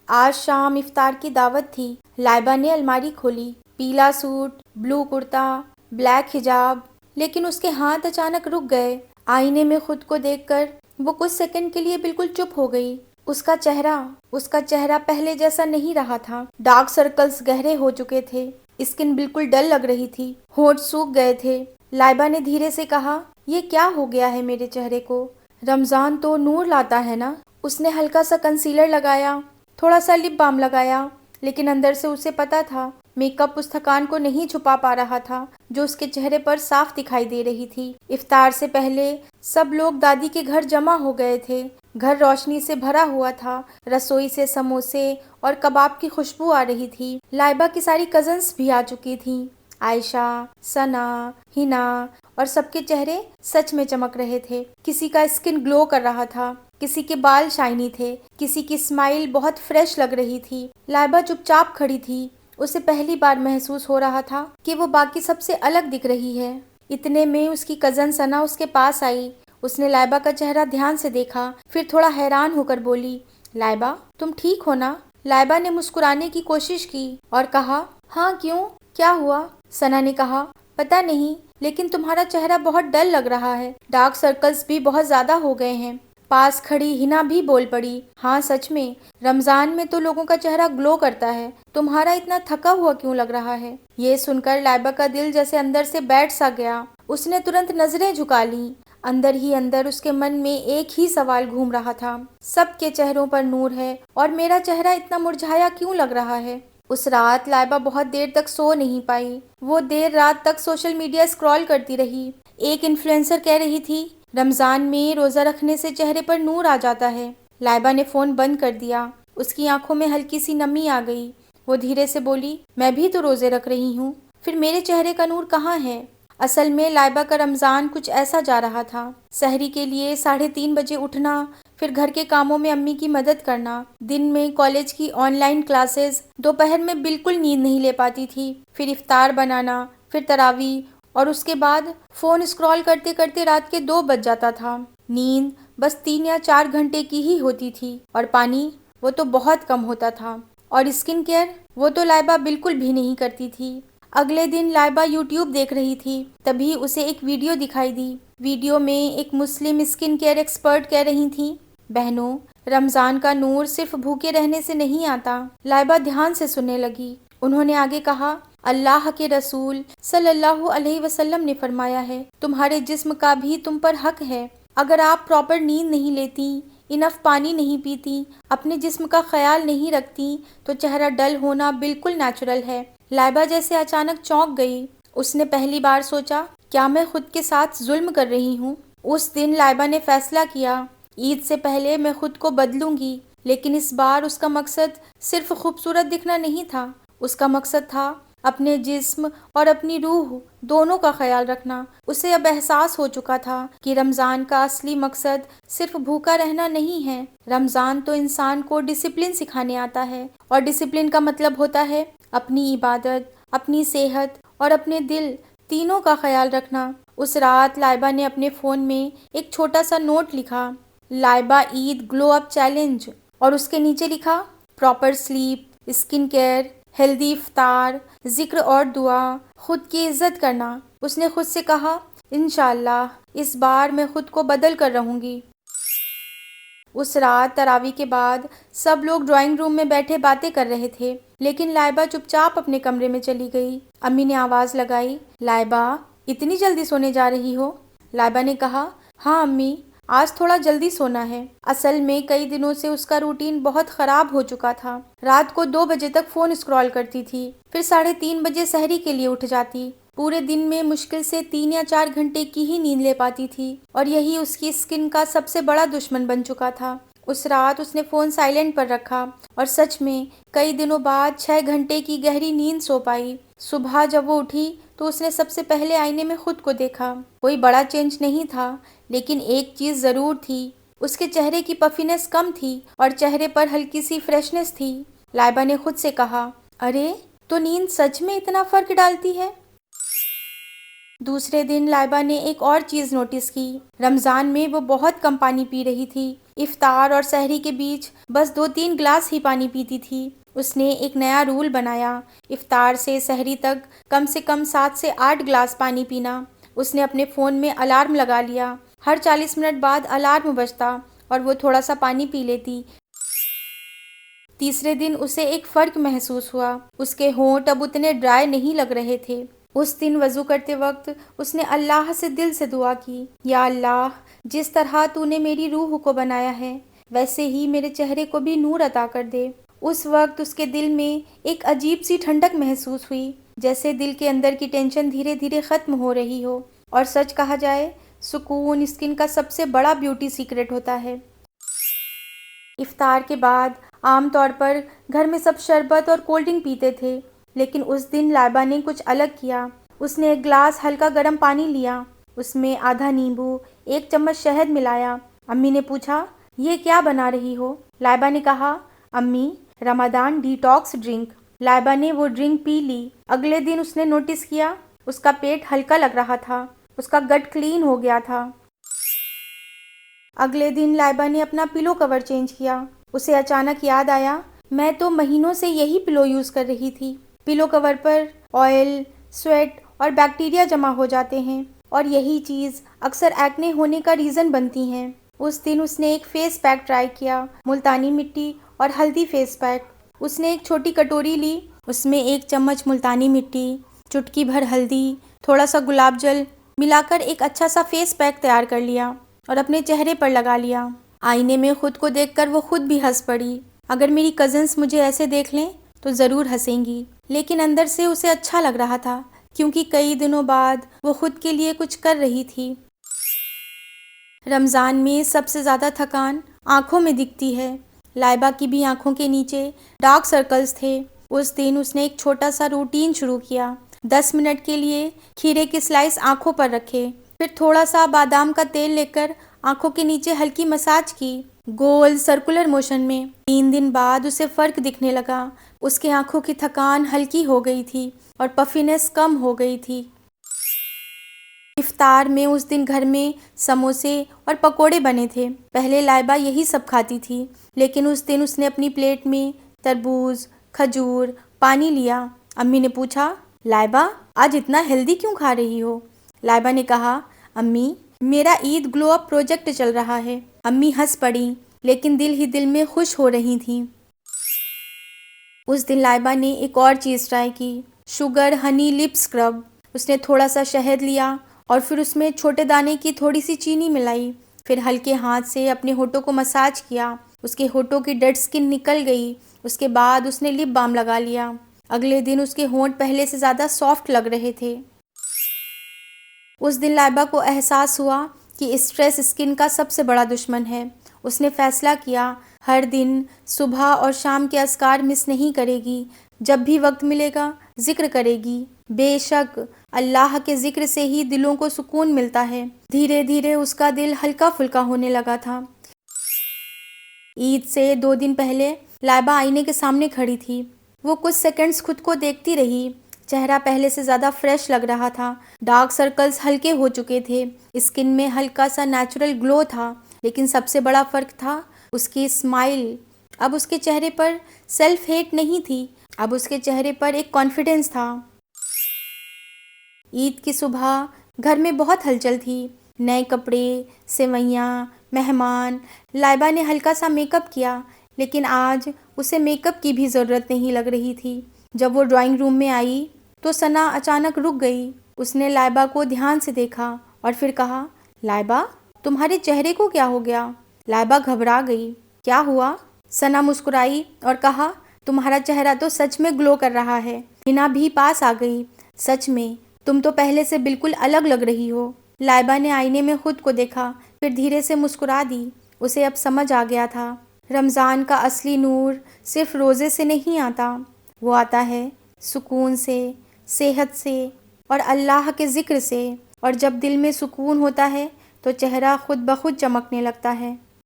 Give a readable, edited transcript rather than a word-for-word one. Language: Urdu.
آج شام افطار کی دعوت تھی۔ لائبہ نے الماری کھولی، پیلا سوٹ، بلو کرتا، بلیک حجاب، لیکن اس کے ہاتھ اچانک رک گئے۔ آئینے میں خود کو دیکھ کر وہ کچھ سیکنڈ کے لیے بالکل چپ ہو گئی۔ اس کا چہرہ پہلے جیسا نہیں رہا تھا۔ ڈارک سرکلز گہرے ہو چکے تھے، اسکن بالکل ڈل لگ رہی تھی، ہونٹ سوکھ گئے تھے۔ لائبہ نے دھیرے سے کہا، یہ کیا ہو گیا ہے میرے چہرے کو؟ رمضان تو نور لاتا ہے نا؟ اس نے ہلکا سا کنسیلر لگایا، تھوڑا سا لپ بام لگایا، لیکن اندر سے اسے پتا تھا میک اپ اس تھکان کو نہیں چھپا پا رہا تھا جو اس کے چہرے پر صاف دکھائی دے رہی تھی۔ افطار سے پہلے سب لوگ دادی کے گھر جمع ہو گئے تھے۔ گھر روشنی سے بھرا ہوا تھا، رسوئی سے سموسے اور کباب کی خوشبو آ رہی تھی۔ لائبہ کی ساری کزنس بھی آ چکی تھیں، عائشہ، ثنا، ہنا، اور سب کے چہرے سچ میں چمک رہے تھے۔ کسی کا اسکن گلو کر رہا تھا، کسی کے بال شائنی تھے، کسی کی اسمائل بہت فریش لگ رہی تھی۔ لائبہ چپ چاپ کھڑی تھی، اسے پہلی بار محسوس ہو رہا تھا کہ وہ باقی سب سے الگ دکھ رہی ہے۔ اتنے میں اس کی کزن ثنا اس کے پاس آئی۔ اس نے لائبہ کا چہرہ دھیان سے دیکھا، پھر تھوڑا حیران ہو کر بولی، لائبہ تم ٹھیک ہو نا؟ لائبہ نے مسکرانے کی کوشش کی اور کہا، ہاں کیوں؟ کیا ہوا؟ ثنا نے کہا، پتہ نہیں، لیکن تمہارا چہرہ بہت ڈل لگ رہا ہے، ڈارک سرکلز بھی بہت زیادہ ہو گئے ہیں۔ پاس کھڑی ہنا بھی بول پڑی، ہاں سچ میں، رمضان میں تو لوگوں کا چہرہ گلو کرتا ہے، تمہارا اتنا تھکا ہوا کیوں لگ رہا ہے؟ یہ سن کر لائبہ کا دل جیسے اندر سے بیٹھ سا گیا۔ اس نے ترنت نظریں جھکا لیں۔ اندر ہی اندر اس کے من میں ایک ہی سوال گھوم رہا تھا، سب کے چہروں پر نور ہے اور میرا چہرہ اتنا مرجھایا کیوں لگ رہا ہے؟ اس رات لائبہ بہت دیر تک سو نہیں پائی۔ وہ دیر رات تک سوشل میڈیا اسکرول کرتی رہی۔ ایک انفلوئنسر کہہ رہی تھی، رمضان میں روزہ رکھنے سے چہرے پر نور آ جاتا ہے۔ لائبہ نے فون بند کر دیا، اس کی آنکھوں میں ہلکی سی نمی آ گئی۔ وہ دھیرے سے بولی، میں بھی تو روزے رکھ رہی ہوں، پھر میرے چہرے کا نور کہاں ہے؟ اصل میں لائبہ کا رمضان کچھ ایسا جا رہا تھا، سحری کے لیے 3:30 بجے اٹھنا، پھر گھر کے کاموں میں امی کی مدد کرنا، دن میں کالج کی آن لائن کلاسز، دوپہر میں بالکل نیند نہیں لے پاتی تھی، پھر افطار بنانا، پھر تراویح، اور اس کے بعد فون اسکرول کرتے کرتے رات کے 2 بج جاتا تھا۔ نیند بس 3 یا 4 گھنٹے کی ہی ہوتی تھی، اور پانی وہ تو بہت کم ہوتا تھا، اور اسکن کیئر وہ تو لائبہ بالکل بھی نہیں کرتی تھی۔ اگلے دن لائبہ یوٹیوب دیکھ رہی تھی، تبھی اسے ایک ویڈیو دکھائی دی۔ ویڈیو میں ایک مسلم اسکن کیئر ایکسپرٹ کہہ رہی تھیں، بہنوں، رمضان کا نور صرف بھوکے رہنے سے نہیں آتا۔ لائبہ دھیان سے سننے لگی۔ انہوں نے آگے کہا، اللہ کے رسول صلی اللہ علیہ وسلم نے فرمایا ہے، تمہارے جسم کا بھی تم پر حق ہے۔ اگر آپ پراپر نیند نہیں لیتی، انف پانی نہیں پیتی، اپنے جسم کا خیال نہیں رکھتی، تو چہرہ ڈل ہونا بالکل نیچرل ہے۔ لائبہ جیسے اچانک چونک گئی۔ اس نے پہلی بار سوچا، کیا میں خود کے ساتھ ظلم کر رہی ہوں؟ اس دن لائبہ نے فیصلہ کیا، عید سے پہلے میں خود کو بدلوں گی، لیکن اس بار اس کا مقصد صرف خوبصورت دکھنا نہیں تھا، اس کا مقصد تھا اپنے جسم اور اپنی روح دونوں کا خیال رکھنا۔ اسے اب احساس ہو چکا تھا کہ رمضان کا اصلی مقصد صرف بھوکا رہنا نہیں ہے۔ رمضان تو انسان کو ڈسپلن سکھانے آتا ہے، اور ڈسپلن کا مطلب ہوتا ہے اپنی عبادت، اپنی صحت اور اپنے دل تینوں کا خیال رکھنا۔ اس رات لائبہ نے اپنے فون میں ایک چھوٹا سا نوٹ لکھا، لائبہ عید گلو اپ چیلنج، اور اس کے نیچے لکھا، proper sleep, skin care, healthy افطار، ذکر اور دعا، خود کی عزت کرنا۔ اس نے خود سے کہا، انشاءاللہ اس بار میں خود کو بدل کر رہوں گی۔ اس رات تراویح کے بعد سب لوگ ڈرائنگ روم میں بیٹھے باتیں کر رہے تھے، لیکن لائبہ چپ چاپ اپنے کمرے میں چلی گئی۔ امی نے آواز لگائی، لائبہ اتنی جلدی سونے جا رہی ہو؟ لائبہ نے کہا، ہاں امی، آج تھوڑا جلدی سونا ہے۔ اصل میں کئی دنوں سے اس کا روٹین بہت خراب ہو چکا تھا۔ رات کو 2 بجے تک فون اسکرول کرتی تھی، پھر 3:30 بجے سحری کے لیے اٹھ جاتی۔ پورے دن میں مشکل سے 3 یا 4 گھنٹے کی ہی نیند لے پاتی تھی، اور یہی اس کی اسکن کا سب سے بڑا دشمن بن چکا تھا۔ اس رات اس نے فون سائلنٹ پر رکھا، اور سچ میں کئی دنوں بعد 6 گھنٹے کی گہری نیند سو پائی۔ صبح جب وہ اٹھی تو اس نے سب سے پہلے آئینے میں خود کو دیکھا۔ کوئی بڑا چینج نہیں تھا، لیکن ایک چیز ضرور تھی، اس کے چہرے کی پفینس کم تھی اور چہرے پر ہلکی سی فریشنس تھی۔ لائبہ نے خود سے کہا، ارے تو نیند سچ میں اتنا فرق ڈالتی ہے؟ دوسرے دن لائبہ نے ایک اور چیز نوٹس کی۔ رمضان میں وہ بہت کم پانی پی رہی تھی۔ افطار اور سحری کے بیچ بس 2-3 گلاس ہی پانی پیتی تھی۔ اس نے ایک نیا رول بنایا، افطار سے سحری تک کم سے کم 7 سے 8 گلاس پانی پینا۔ اس نے اپنے فون میں الارم لگا لیا، ہر 40 منٹ بعد الارم بجتا اور وہ تھوڑا سا پانی پی لیتی۔ تیسرے دن اسے ایک فرق محسوس ہوا، اس کے ہونٹ اب اتنے ڈرائی نہیں لگ رہے تھے۔ اس دن وضو کرتے وقت اس نے اللہ سے دل سے دعا کی، یا اللہ، جس طرح تو نے میری روح کو بنایا ہے ویسے ہی میرے چہرے کو بھی نور عطا کر دے۔ اس وقت اس کے دل میں ایک عجیب سی ٹھنڈک محسوس ہوئی، جیسے دل کے اندر کی ٹینشن دھیرے دھیرے ختم ہو رہی ہو۔ اور سچ کہا جائے، سکون اسکن کا سب سے بڑا بیوٹی سیکرٹ ہوتا ہے۔ افطار کے بعد عام طور پر گھر میں سب شربت اور کولڈ ڈرنک پیتے تھے، لیکن اس دن لائبہ نے کچھ الگ کیا۔ اس نے ایک گلاس ہلکا گرم پانی لیا، اس میں آدھا نیمبو، 1 چمچ شہد ملایا۔ امی نے پوچھا، یہ کیا بنا رہی ہو؟ لائبہ نے کہا، امی، رمضان ڈی ٹاکس ڈرنک۔ لائبہ نے وہ ڈرنک پی لی۔ اگلے دن اس نے نوٹس کیا، اس کا پیٹ ہلکا لگ رہا تھا، اس کا گٹ کلین ہو گیا تھا۔ اگلے دن لائبہ نے اپنا پلو کور چینج کیا۔ اسے اچانک یاد آیا، میں تو مہینوں سے یہی پلو یوز کر رہی تھی۔ پلو کور پر آئل، سویٹ اور بیکٹیریا جمع ہو جاتے ہیں اور یہی چیز اکثر ایکنے ہونے کا ریزن بنتی ہیں۔ اس دن اس نے ایک فیس پیک ٹرائی کیا، ملتانی مٹی اور ہلدی فیس پیک۔ اس نے ایک چھوٹی کٹوری لی، اس میں 1 چمچ ملتانی مٹی، چٹکی بھر ہلدی، تھوڑا سا گلاب جل ملا کر ایک اچھا سا فیس پیک تیار کر لیا اور اپنے چہرے پر لگا لیا۔ آئینے میں خود کو دیکھ کر وہ خود بھی ہنس پڑی۔ اگر میری کزنس مجھے ایسے دیکھ لیں تو ضرور ہنسیں گی، لیکن اندر سے اسے اچھا لگ رہا تھا کیونکہ کئی دنوں بعد وہ خود کے لیے کچھ کر رہی تھی۔ رمضان میں سب سے زیادہ تھکان آنکھوں میں دکھتی ہے۔ لائبہ کی بھی آنکھوں کے نیچے ڈارک سرکلز تھے۔ اس دن اس نے ایک چھوٹا سا روٹین شروع کیا۔ 10 منٹ کے لیے کھیرے کے سلائس آنکھوں پر رکھے، پھر تھوڑا سا بادام کا تیل لے کر آنکھوں کے نیچے ہلکی مساج کی، گول سرکولر موشن میں۔ 3 دن بعد اسے فرق دکھنے لگا، اس کے آنکھوں کی تھکان ہلکی ہو گئی تھی اور پفینس کم ہو گئی تھی۔ افطار میں اس دن گھر میں سموسے اور پکوڑے بنے تھے۔ پہلے لائبہ یہی سب کھاتی تھی، لیکن اس دن اس نے اپنی پلیٹ میں تربوز، کھجور، پانی لیا۔ امی نے پوچھا، لائبہ، آج اتنا ہیلدی کیوں کھا رہی ہو؟ لائبہ نے کہا، امی، میرا عید گلو اپ پروجیکٹ چل رہا ہے۔ امی ہنس پڑیں، لیکن دل ہی دل میں خوش ہو رہی تھیں۔ اس دن لائبہ نے ایک اور چیز ٹرائی کی، شوگر ہنی لپ اسکرب۔ اس نے تھوڑا سا شہد لیا اور پھر اس میں چھوٹے دانے کی تھوڑی سی چینی ملائی، پھر ہلکے ہاتھ سے اپنے ہونٹوں کو مساج کیا۔ اس کے ہونٹوں کی ڈیڈ اسکن نکل گئی۔ اس کے بعد اس نے لپ بام لگا لیا۔ اگلے دن اس کے ہونٹ پہلے سے زیادہ سافٹ لگ رہے تھے۔ اس دن لائبہ کو احساس ہوا کہ اسٹریس اسکن کا سب سے بڑا دشمن ہے۔ اس نے فیصلہ کیا، ہر دن صبح اور شام کے اذکار مس نہیں کرے گی، جب بھی وقت ملے گا ذکر کرے گی۔ بے شک اللہ کے ذکر سے ہی دلوں کو سکون ملتا ہے۔ دھیرے دھیرے اس کا دل ہلکا پھلکا ہونے لگا تھا۔ عید سے 2 دن پہلے لائبہ آئینے کے سامنے کھڑی تھی۔ وہ کچھ سیکنڈز خود کو دیکھتی رہی۔ چہرہ پہلے سے زیادہ فریش لگ رہا تھا، ڈارک سرکلز ہلکے ہو چکے تھے، اسکن میں ہلکا سا نیچرل گلو تھا، لیکن سب سے بڑا فرق تھا اس کی اسمائل۔ اب اس کے چہرے پر سیلف ہیٹ نہیں تھی، اب اس کے چہرے پر ایک کانفیڈنس تھا۔ عید کی صبح گھر میں بہت ہلچل تھی، نئے کپڑے، سیویاں، مہمان۔ لائبہ نے ہلکا سا میک اپ کیا، لیکن آج اسے میک اپ کی بھی ضرورت نہیں لگ رہی تھی۔ جب وہ ڈرائنگ روم میں آئی تو ثنا اچانک رک گئی۔ اس نے لائبہ کو دھیان سے دیکھا اور پھر کہا، لائبہ، تمہارے چہرے کو کیا ہو گیا؟ لائبہ گھبرا گئی۔ کیا ہوا؟ ثنا مسکرائی اور کہا، تمہارا چہرہ تو سچ میں گلو کر رہا ہے۔ ہنا بھی پاس آ گئی۔ سچ میں تم تو پہلے سے بالکل الگ لگ رہی ہو۔ لائبہ نے آئینے میں خود کو دیکھا، پھر دھیرے سے مسکرا دی۔ اسے اب سمجھ آ گیا تھا، رمضان کا اصلی نور صرف روزے سے نہیں آتا، وہ آتا ہے سکون سے، صحت سے اور اللہ کے ذکر سے۔ اور جب دل میں سکون ہوتا ہے تو چہرہ خود بخود چمکنے لگتا ہے۔